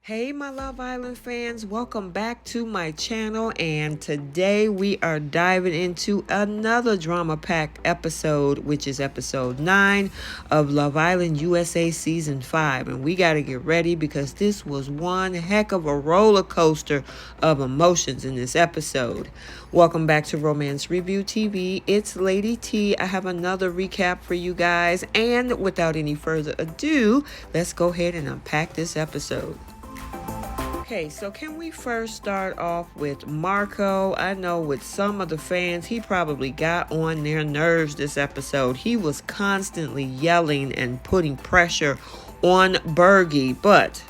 Hey my Love Island fans, welcome back to my channel, and today we are diving into another drama packed episode, which is episode 9 of Love Island USA season 5. And we got to get ready because this was one heck of a roller coaster of emotions in this episode. Welcome back to Romance Review TV. It's Lady T. I have another recap for you guys, and without any further ado, let's go ahead and unpack this episode. Okay, so can we first start off with Marco? I know with some of the fans, he probably got on their nerves this episode. He was constantly yelling and putting pressure on Bergie. But,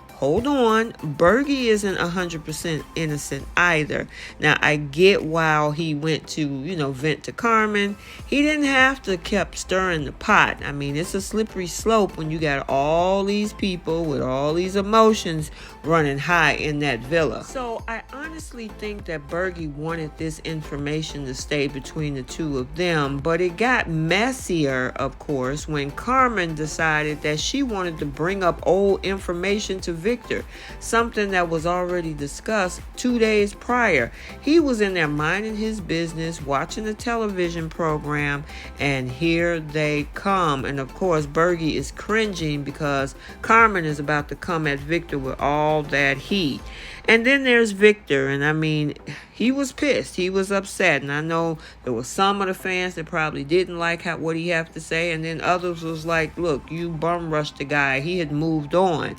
hold on. Bergie isn't 100% innocent either. Now, I get why he went to, vent to Carmen. He didn't have to keep stirring the pot. I mean, it's a slippery slope when you got all these people with all these emotions running high in that villa. So I honestly think that Bergie wanted this information to stay between the two of them, but it got messier, of course, when Carmen decided that she wanted to bring up old information to Victor, something that was already discussed 2 days prior. He was in there minding his business, watching the television program, and here they come. And of course, Bergie is cringing because Carmen is about to come at Victor with all that heat. And then there's Victor, and I mean, he was pissed. He was upset, and I know there were some of the fans that probably didn't like what he had to say, and then others was like, look, you bum rushed the guy. He had moved on.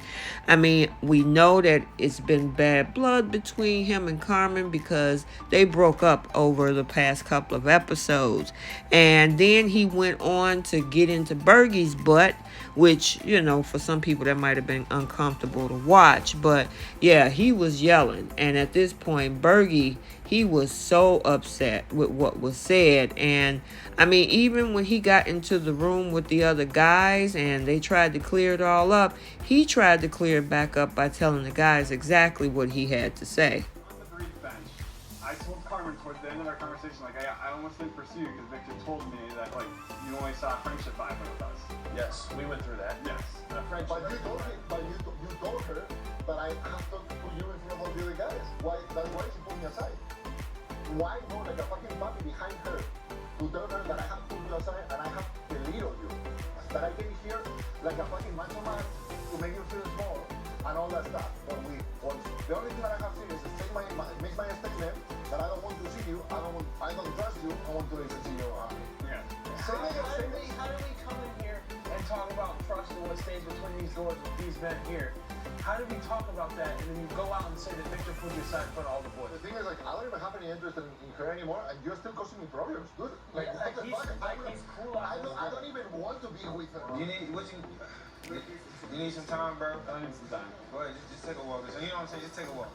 I mean, we know that it's been bad blood between him and Carmen because they broke up over the past couple of episodes. And then he went on to get into Bergie's butt, which, for some people that might have been uncomfortable to watch. But yeah, he was yelling. And at this point, Bergie, he was so upset with what was said. And I mean, even when he got into the room with the other guys and they tried to clear it all up, he tried to clear it back up by telling the guys exactly what he had to say. On the brief bench, I told Carmen towards the end of our conversation, I almost didn't pursue you because Victor told me that, you only saw a friendship vibe with us. Yes, we went through that. Yes. But you told her, but I have to put you in front of the other guys. Why is she putting me aside? Why go like a fucking puppy behind her to tell her that I have to put you aside and I have to belittle you? That I came here like a fucking macho man to make you feel small and all that stuff. But the only thing that I have to do is make my statement that I don't want to see you, I don't trust you, I want to listen to you. Yeah. How do we come in here and talk about trust and what stays between these doors with these men here? How do we talk about that and then you go out and say that Victor put you aside in front of all the boys? The thing is, I don't even have any interest in her anymore, and you're still causing me problems, dude. He's cool. I don't even want to be with her. You need some time, bro? I need some time. Go ahead, just take a walk. So, you know what I'm saying? Just take a walk.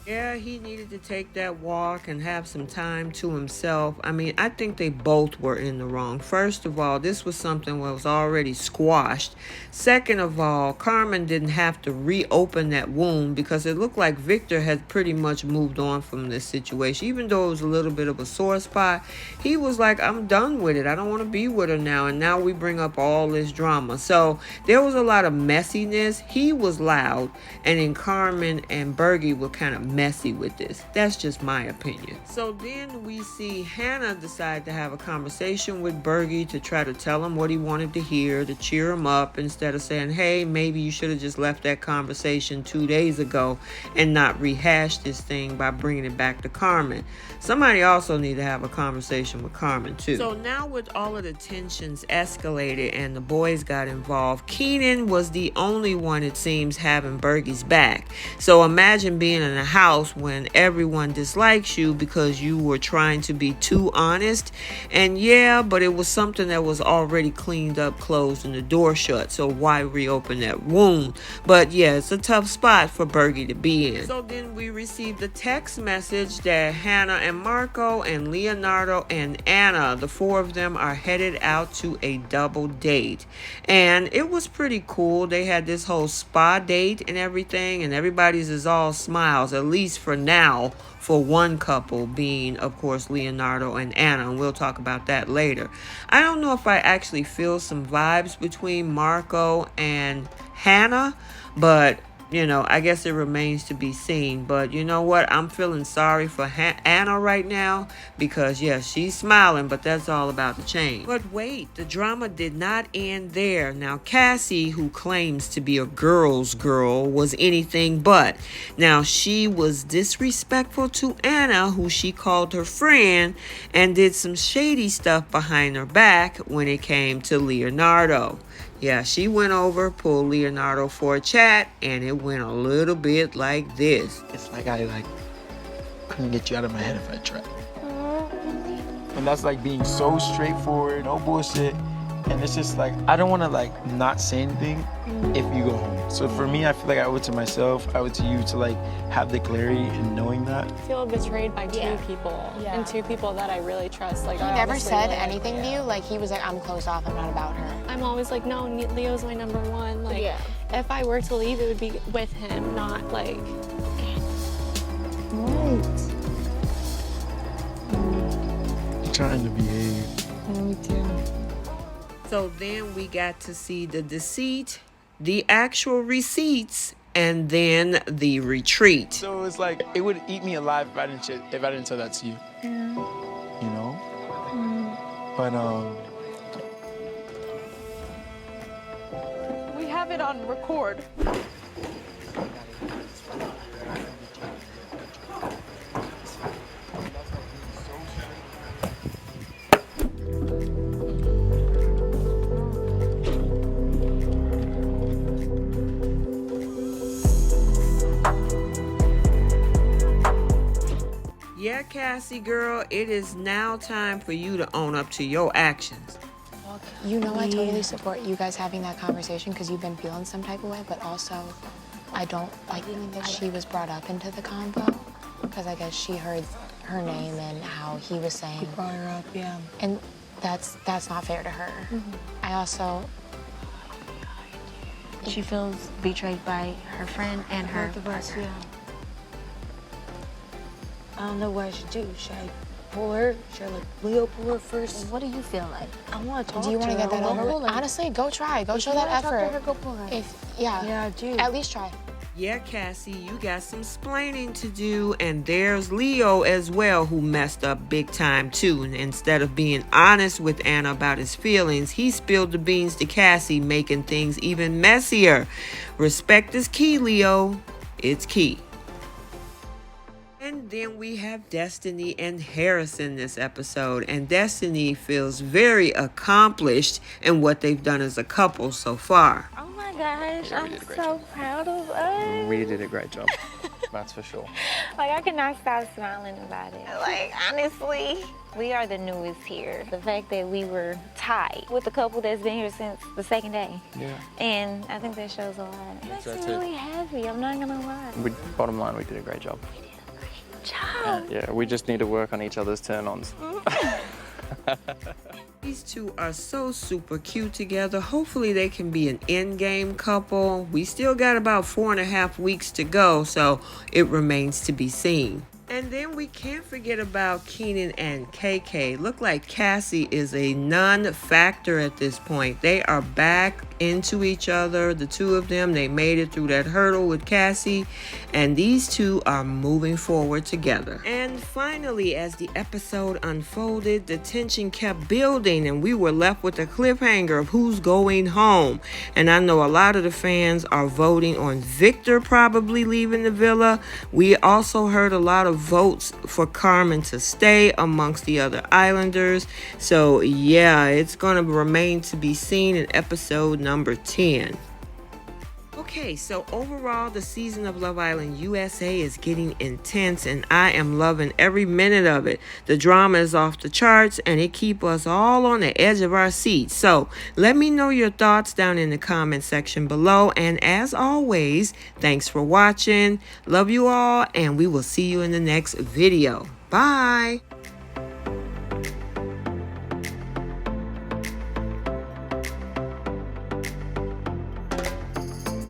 Yeah, he needed to take that walk and have some time to himself. I mean, I think they both were in the wrong. First of all, this was something that was already squashed. Second of all, Carmen didn't have to reopen that wound because it looked like Victor had pretty much moved on from this situation. Even though it was a little bit of a sore spot, he was like, I'm done with it. I don't want to be with her now. And now we bring up all this drama. So there was a lot of messiness. He was loud, and then Carmen and Bergie were kind of messy with this. That's just my opinion. So then we see Hannah decide to have a conversation with Bergie to try to tell him what he wanted to hear, to cheer him up, instead of saying, hey, maybe you should have just left that conversation 2 days ago and not rehash this thing by bringing it back to Carmen. Somebody also need to have a conversation with Carmen too. So now with all of the tensions escalated and the boys got involved, Keenan was the only one, it seems, having Bergie's back. So imagine being in a house when everyone dislikes you because you were trying to be too honest. And yeah, but it was something that was already cleaned up, closed, and the door shut. So why reopen that wound? But yeah, it's a tough spot for Bergie to be in. So then we received a text message that Hannah and Marco and Leonardo and Anna, the four of them, are headed out to a double date. And it was pretty cool. They had this whole spa date and everything, and everybody's is all smiles, at least for now, for one couple being, of course, Leonardo and Anna, and we'll talk about that later. I don't know if I actually feel some vibes between Marco and Hannah, but I guess it remains to be seen. But you know what? I'm feeling sorry for Anna right now because, yes, she's smiling, but that's all about the change. But wait, the drama did not end there. Now, Cassie, who claims to be a girl's girl, was anything but. Now, she was disrespectful to Anna, who she called her friend, and did some shady stuff behind her back when it came to Leonardo. Yeah, she went over, pulled Leonardo for a chat, and it went a little bit like this. It's like I couldn't get you out of my head if I tried. And that's like being so straightforward, no bullshit. And it's just like, I don't want to not say anything if you go home. So for me, I feel like I owe it to myself, I owe it to you to have the clarity in knowing that. I feel betrayed by two people, and two people that I really trust. He never said anything to you. He was like, I'm closed off, I'm not about her. I'm always like, no, Leo's my number one. If I were to leave, it would be with him, not Right. I'm trying to behave. Me too. So then we got to see the deceit, the actual receipts, and then the retreat. So it's like, it would eat me alive if I didn't tell that to you. Yeah. You know? But We have it on record. Yeah, Cassie girl, it is now time for you to own up to your actions. I totally support you guys having that conversation because you've been feeling some type of way, but also I don't like that she was brought up into the convo because I guess she heard her name and how he was saying. He brought her up, yeah. And that's not fair to her. I also... She feels betrayed by her friend and her Both of us, partner. yeah. I don't know what I should do. Should I pull her? Should I let Leo pull her first? What do you feel like? I want to talk to her. Do you want to get that over with? Honestly, go try. Go show that effort. Talk to her, go pull her. Yeah, I do. At least try. Yeah, Cassie, you got some splaining to do, and there's Leo as well, who messed up big time too. And instead of being honest with Anna about his feelings, he spilled the beans to Cassie, making things even messier. Respect is key, Leo. It's key. And then we have Destiny and Harrison this episode, and Destiny feels very accomplished in what they've done as a couple so far. Oh my gosh, I'm so proud of us. We did a great job, that's for sure. I cannot stop smiling about it. Honestly, we are the newest here. The fact that we were tied with a couple that's been here since the second day. Yeah. And I think that shows a lot. It makes me really happy, I'm not gonna lie. Bottom line, we did a great job. Job. Yeah, we just need to work on each other's turn-ons. These two are so super cute together. Hopefully they can be an endgame couple. We still got about 4.5 weeks to go, so it remains to be seen. And then we can't forget about Keenan and KK. Look like Cassie is a non-factor at this point. They are back into each other. The two of them, they made it through that hurdle with Cassie. And these two are moving forward together. And finally, as the episode unfolded, the tension kept building and we were left with a cliffhanger of who's going home. And I know a lot of the fans are voting on Victor probably leaving the villa. We also heard a lot of votes for Carmen to stay amongst the other islanders. So yeah, it's gonna remain to be seen in episode number 10. Okay, so overall the season of Love Island USA is getting intense and I am loving every minute of it. The drama is off the charts and it keeps us all on the edge of our seats. So let me know your thoughts down in the comment section below, and as always, thanks for watching. Love you all, and we will see you in the next video. Bye.